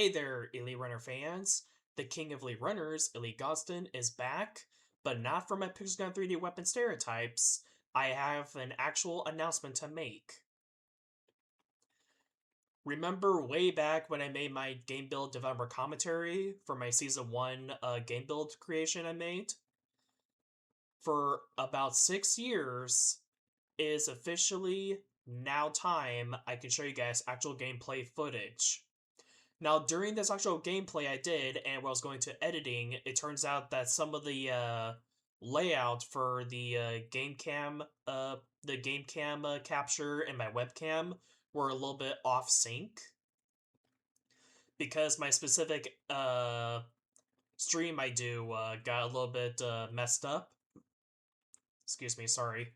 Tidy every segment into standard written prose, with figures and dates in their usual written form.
Hey there, Elite Runner fans! The king of Elite Runners, Elite Godstin, is back, but not for my Pixelgun 3D weapon stereotypes. I have an actual announcement to make. Remember way back when I made my game build developer commentary for my Season 1 game build creation I made? For about 6 years, it is officially now time I can show you guys actual gameplay footage. Now, during this actual gameplay I did, and when I was going to editing, it turns out that some of the layout for the game cam capture and my webcam were a little bit off sync because my specific stream I do got a little bit messed up. Excuse me, sorry.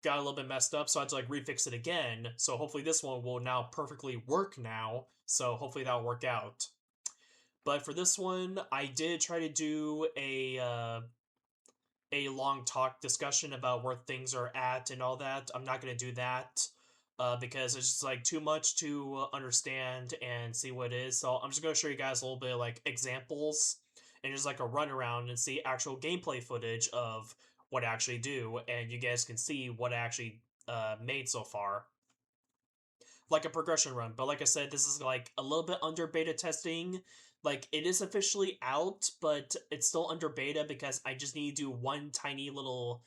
Got a little bit messed up, so I had to refix it again. So hopefully this one will now perfectly work now. So hopefully that'll work out. But for this one, I did try to do a long talk discussion about where things are at and all that. I'm not gonna do that because it's just too much to understand and see what it is. So I'm just gonna show you guys a little bit of examples and just a run around and see actual gameplay footage of what I actually do, and you guys can see what I actually made so far. Like a progression run, but like I said, this is a little bit under beta testing. It is officially out, but it's still under beta because I just need to do one tiny little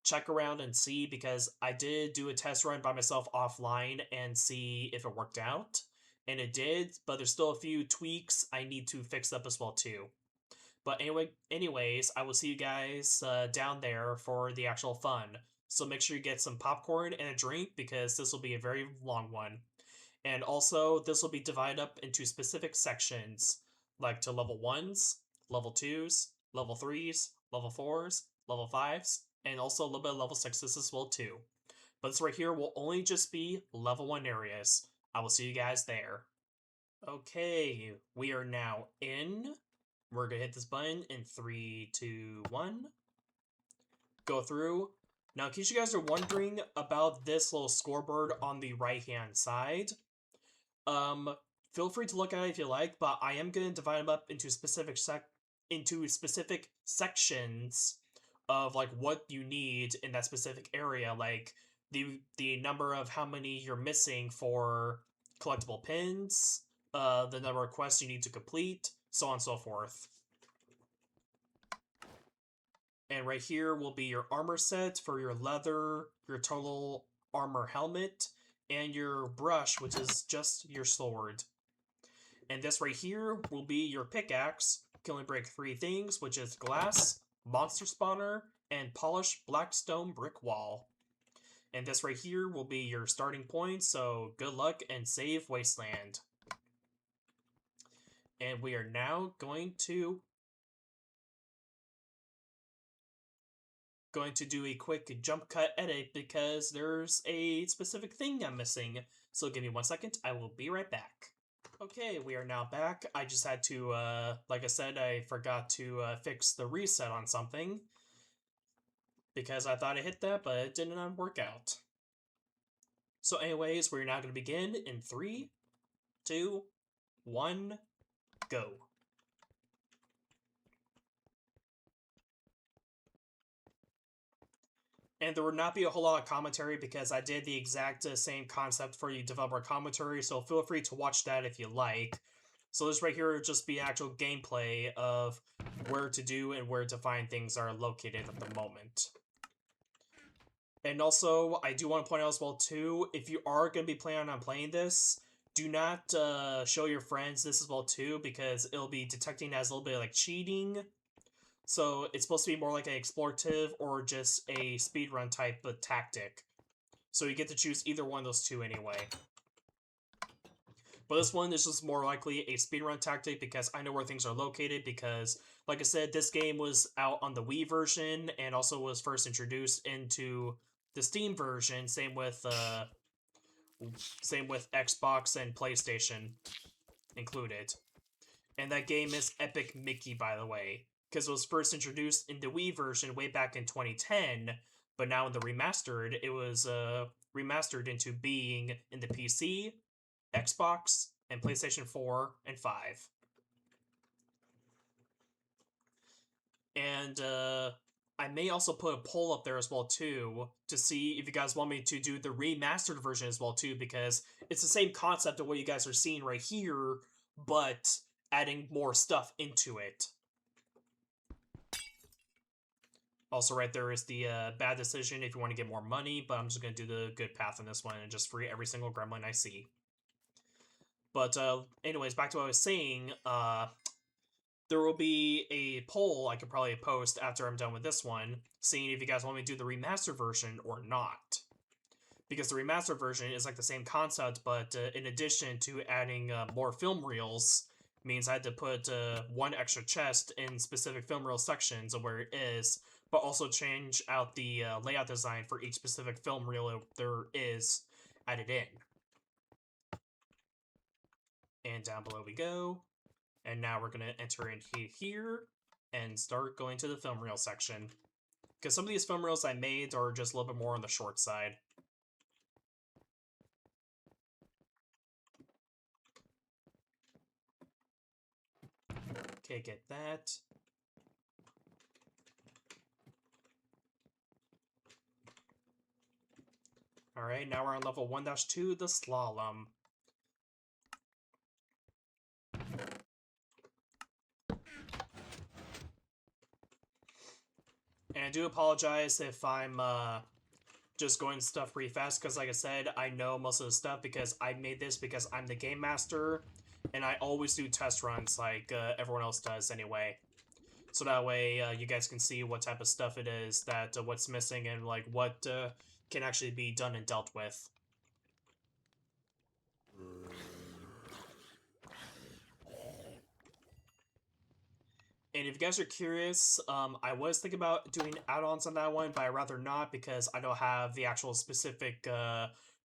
check around and see, because I did do a test run by myself offline and see if it worked out, and it did, but there's still a few tweaks I need to fix up as well too. But anyways, I will see you guys down there for the actual fun. So make sure you get some popcorn and a drink because this will be a very long one. And also, this will be divided up into specific sections, like to level 1s, level 2s, level 3s, level 4s, level 5s, and also a little bit of level 6s as well too. But this right here will only just be level 1 areas. I will see you guys there. Okay, we are now in. We're going to hit this button in 3, 2, 1. Go through. Now, in case you guys are wondering about this little scoreboard on the right-hand side, feel free to look at it if you like, but I am going to divide them up into specific sections of what you need in that specific area, like the number of how many you're missing for collectible pins, the number of quests you need to complete, so on and so forth. And right here will be your armor set for your leather, your total armor helmet, and your brush, which is just your sword. And this right here will be your pickaxe. Can only break 3 things, which is glass, monster spawner, and polished black stone brick wall. And this right here will be your starting point, so good luck and save Wasteland. And we are now going to do a quick jump cut edit because there's a specific thing I'm missing. So give me 1 second, I will be right back. Okay, we are now back. I just had to, like I said, I forgot to fix the reset on something because I thought I hit that, but it did not work out. So anyways, we're now going to begin in 3, 2, 1, go. And there would not be a whole lot of commentary because I did the exact same concept for the developer commentary, so feel free to watch that if you like. So this right here would just be actual gameplay of where to do and where to find things are located at the moment. And also, I do want to point out as well too, if you are going to be planning on playing this, do not show your friends this as well too, because it'll be detecting as a little bit like cheating. So it's supposed to be more like an explorative or just a speedrun type of tactic. So you get to choose either one of those two anyway. But this one is just more likely a speedrun tactic because I know where things are located, because, like I said, this game was out on the Wii version and also was first introduced into the Steam version, same with Xbox and PlayStation included. And that game is Epic Mickey, by the way, because it was first introduced in the Wii version way back in 2010, but now in the remastered, it was remastered into being in the PC, Xbox, and PlayStation 4 and 5. And I may also put a poll up there as well too to see if you guys want me to do the remastered version as well too, because it's the same concept of what you guys are seeing right here, but adding more stuff into it. Also, right there is the bad decision if you want to get more money, but I'm just going to do the good path on this one and just free every single gremlin I see. But anyways, back to what I was saying, there will be a poll I could probably post after I'm done with this one, seeing if you guys want me to do the remastered version or not. Because the remastered version is like the same concept, but in addition to adding more film reels, means I had to put one extra chest in specific film reel sections of where it is, but also change out the layout design for each specific film reel there is added in. And down below we go. And now we're going to enter in here and start going to the film reel section. Because some of these film reels I made are just a little bit more on the short side. Okay, get that. Alright, now we're on level 1-2, the slalom. And I do apologize if I'm just going stuff pretty fast, because like I said, I know most of the stuff because I made this because I'm the game master, and I always do test runs like everyone else does anyway. So that way you guys can see what type of stuff it is, that what's missing, and like what can actually be done and dealt with. And if you guys are curious, I was thinking about doing add-ons on that one, but I'd rather not because I don't have the actual specific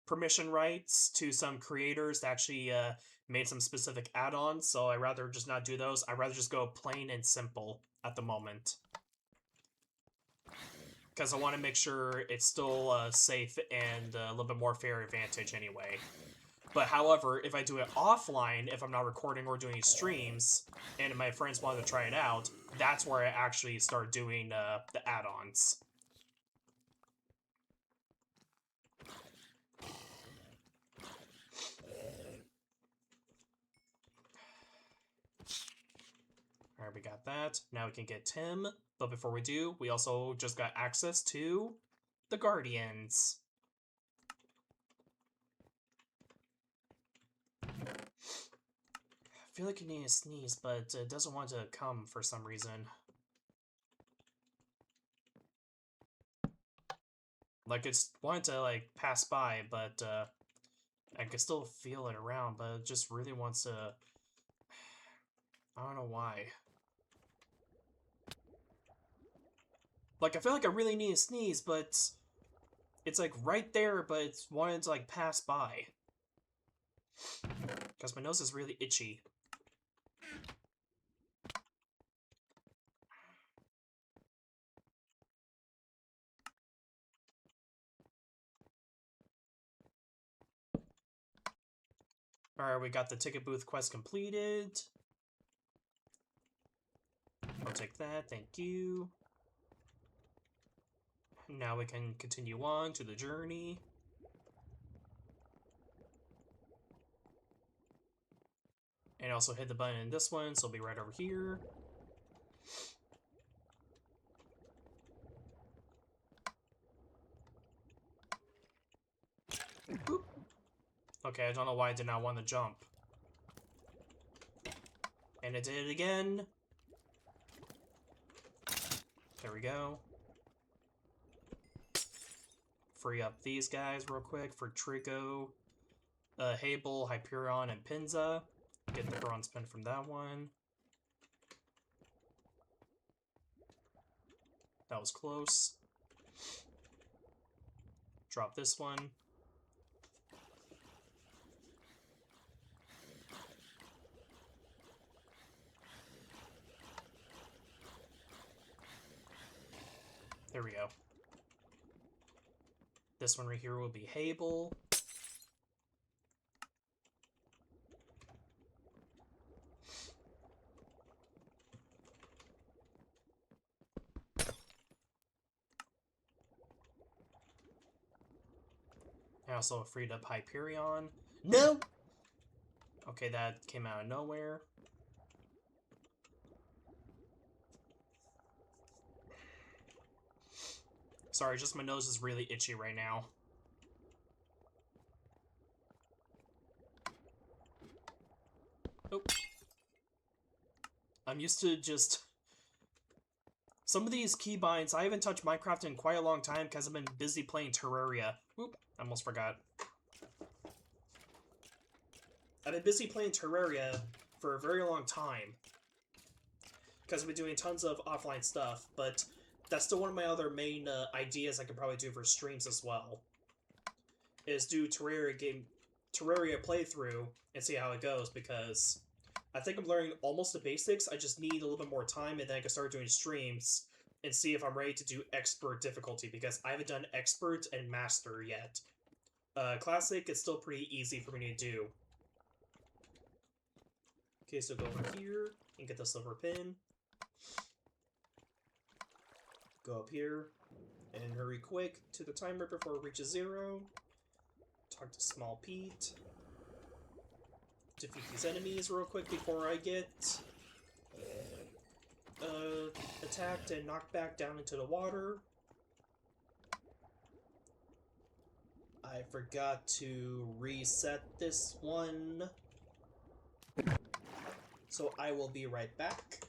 permission rights to some creators that actually made some specific add-ons, so I'd rather just not do those. I'd rather just go plain and simple at the moment. Because I want to make sure it's still safe and a little bit more fair advantage anyway. But however, if I do it offline, if I'm not recording or doing streams, and my friends want to try it out, that's where I actually start doing the add-ons. Alright, we got that. Now we can get Tim. But before we do, we also just got access to the Guardians. I feel like I need to sneeze, but it doesn't want to come for some reason. Like, it's wanted to, like, pass by, but I can still feel it around, but it just really wants to... I don't know why. Like, I feel like I really need to sneeze, but it's, like, right there, but it's wanting to, like, pass by. Because my nose is really itchy. Alright, we got the ticket booth quest completed. I'll take that, thank you. Now we can continue on to the journey. And also hit the button in this one, so it'll be right over here. Boop. Okay, I don't know why I did not want to jump. And it did it again. There we go. Free up these guys real quick for Trico, Hable, Hyperion, and Pinza. Get the bronze pin from that one. That was close. Drop this one. There we go. This one right here will be Hable. also freed up Hyperion. No! Okay, that came out of nowhere. Sorry, just my nose is really itchy right now. Oh. I'm used to just... Some of these keybinds, I haven't touched Minecraft in quite a long time because I've been busy playing Terraria. Oop, I almost forgot. I've been busy playing Terraria for a very long time because I've been doing tons of offline stuff, but that's still one of my other main ideas I could probably do for streams as well. Is do Terraria playthrough and see how it goes, because I think I'm learning almost the basics. I just need a little bit more time, and then I can start doing streams and see if I'm ready to do expert difficulty, because I haven't done expert and master yet. Classic is still pretty easy for me to do. Okay, so go over here and get the silver pin. Go up here and hurry quick to the timer before it reaches 0. Talk to Small Pete. Defeat these enemies real quick before I get attacked and knocked back down into the water. I forgot to reset this one, so I will be right back.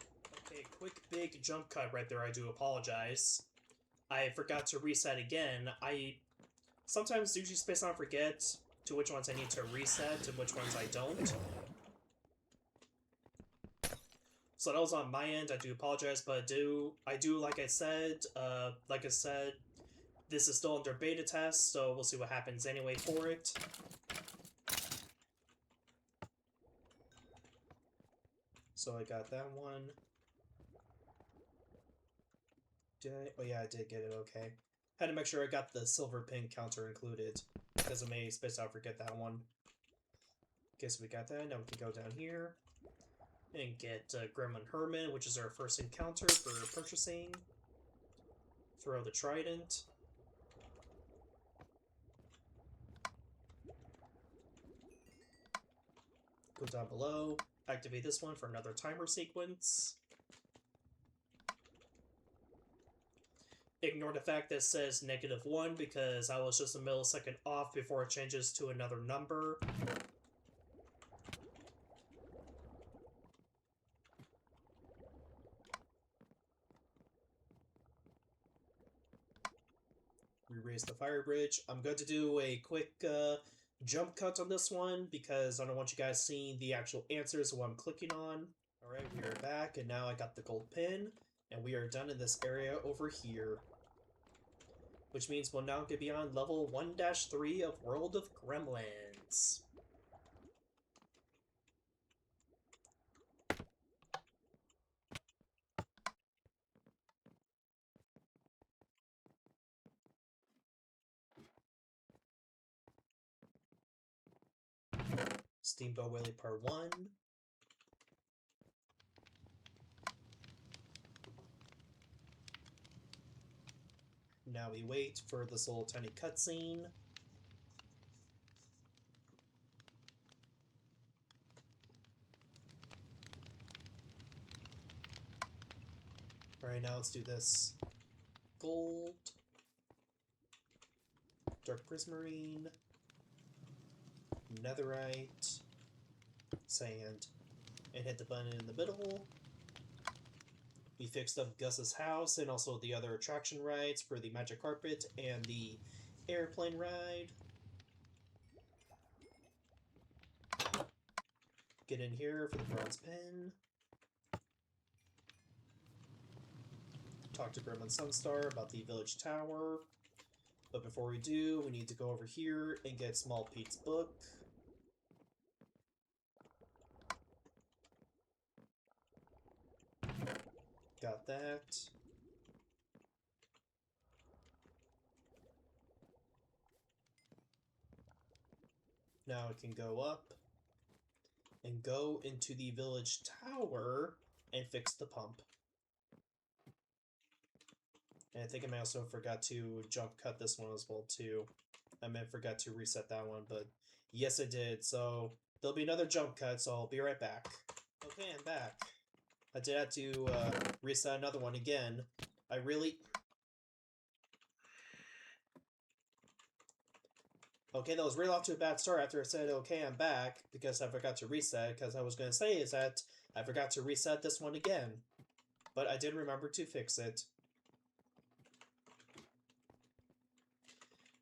Okay, quick big jump cut right there, I do apologize. I forgot to reset again. I sometimes usually space out and forget to which ones I need to reset and which ones I don't. So that was on my end, I do apologize, but like I said, this is still under beta test, so we'll see what happens anyway for it. So I got that one. Did I? Oh yeah, I did get it, okay. Had to make sure I got the silver pin counter included, because I may space out forget that one. Okay, so we got that. Now we can go down here and get Gremlin Herman, which is our first encounter for purchasing. Throw the trident. Go down below. Activate this one for another timer sequence. Ignore the fact that it says -1 because I was just a millisecond off before it changes to another number. We raise the fire bridge. I'm going to do a quick jump cut on this one because I don't want you guys seeing the actual answers of what I'm clicking on. Alright, we are back, and now I got the gold pin, and we are done in this area over here. Which means we'll now get beyond level 1-3 of World of Gremlins. Steamboat Willie Part 1. Now we wait for this little tiny cutscene. Alright, now let's do this. Gold. Dark Prismarine. Netherite. Sand. And hit the button in the middle. We fixed up Gus's house and also the other attraction rides for the Magic Carpet and the airplane ride. Get in here for the bronze pen. Talk to Gremlin Sunstar about the village tower. But before we do, we need to go over here and get Small Pete's book. Got that. Now it can go up and go into the village tower and fix the pump. And I think I may also forgot to jump cut this one as well too. I meant forgot to reset that one, but yes, it did. So there'll be another jump cut, so I'll be right back. Okay, I'm back. I did have to reset another one again. I really... Okay, that was really off to a bad start after I said, okay, I'm back, because I forgot to reset, because I was going to say is that I forgot to reset this one again. But I did remember to fix it.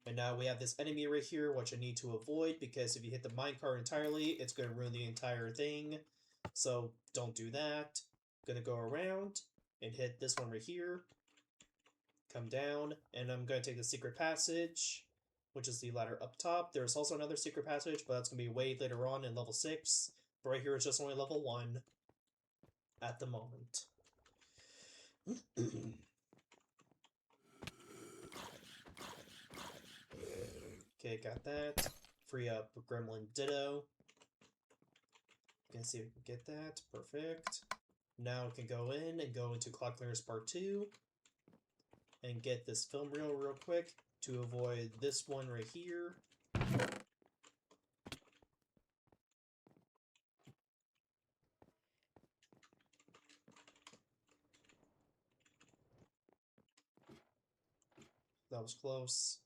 And now we have this enemy right here, which I need to avoid, because if you hit the minecart entirely, it's going to ruin the entire thing. So don't do that. I'm going to go around and hit this one right here. Come down, and I'm going to take the secret passage, which is the ladder up top. There's also another secret passage, but that's going to be way later on in level 6. But right here is just only level 1 at the moment. Okay, got that. Free up Gremlin Ditto. Gonna see if we can get that. Perfect. Now we can go in and go into Clock Clearance Part 2 and get this film reel real quick to avoid this one right here. That was close.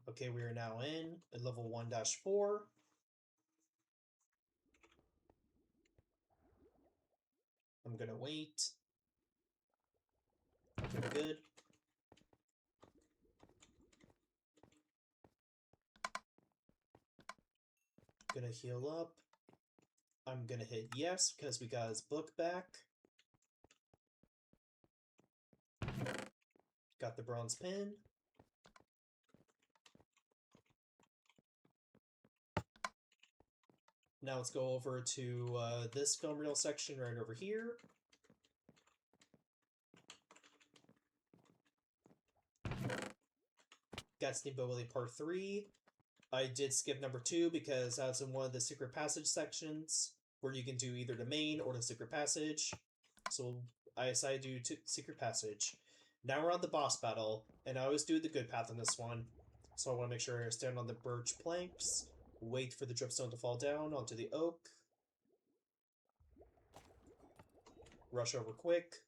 Okay, we are now in at level 1-4. I'm gonna wait. Okay, good. Gonna heal up. I'm gonna hit yes because we got his book back. Got the bronze pin. Now let's go over to this film reel section right over here. Godstin Part 3. I did skip number 2 because that's in one of the secret passage sections where you can do either the main or the secret passage. So I decided to do secret passage. Now we're on the boss battle, and I always do the good path on this one. So I want to make sure I stand on the birch planks, wait for the dripstone to fall down onto the oak, rush over quick,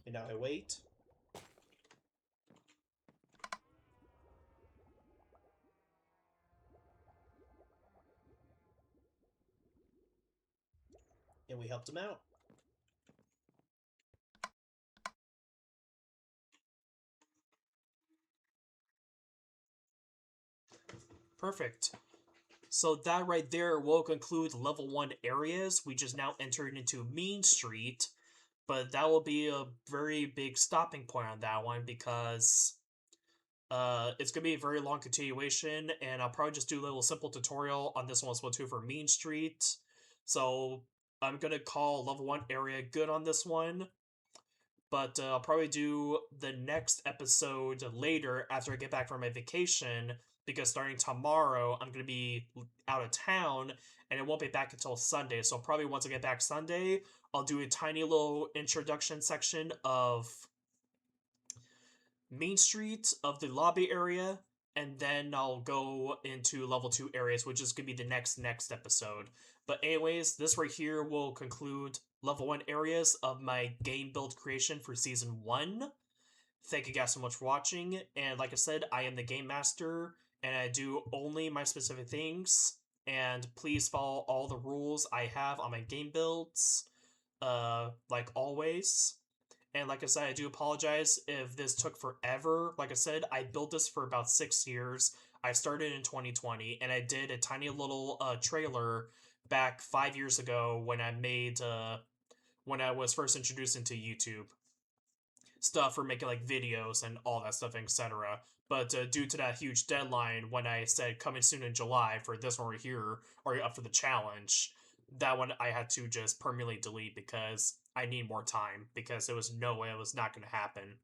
and now I wait. And we helped him out. Perfect. So that right there will conclude level 1 areas. We just now entered into Mean Street, but that will be a very big stopping point on that one because it's going to be a very long continuation, and I'll probably just do a little simple tutorial on this one as well too for Mean Street. So I'm going to call level 1 area good on this one, but I'll probably do the next episode later after I get back from my vacation, because starting tomorrow I'm going to be out of town and it won't be back until Sunday. So probably once I get back Sunday, I'll do a tiny little introduction section of Main Street, of the lobby area, and then I'll go into level 2 areas, which is going to be the next episode. But anyways, this right here will conclude level 1 areas of my game build creation for season 1. Thank you guys so much for watching, and like I said, I am the Game Master, and I do only my specific things, and please follow all the rules I have on my game builds, like always. And like I said, I do apologize if this took forever. Like I said, I built this for about 6 years. I started in 2020, and I did a tiny little trailer back 5 years ago when I made, when I was first introduced into YouTube stuff for making like videos and all that stuff, etc. But due to that huge deadline, when I said coming soon in July for this one right here, or up for the challenge, that one I had to just permanently delete because I need more time, because there was no way it was not going to happen.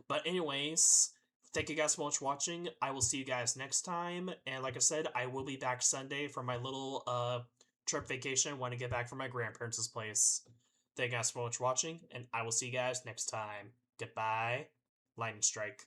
But anyways, thank you guys so much for watching. I will see you guys next time. And like I said, I will be back Sunday for my little trip vacation when I get back from my grandparents' place. Thank you guys so much for watching, and I will see you guys next time. Goodbye. lightning strike.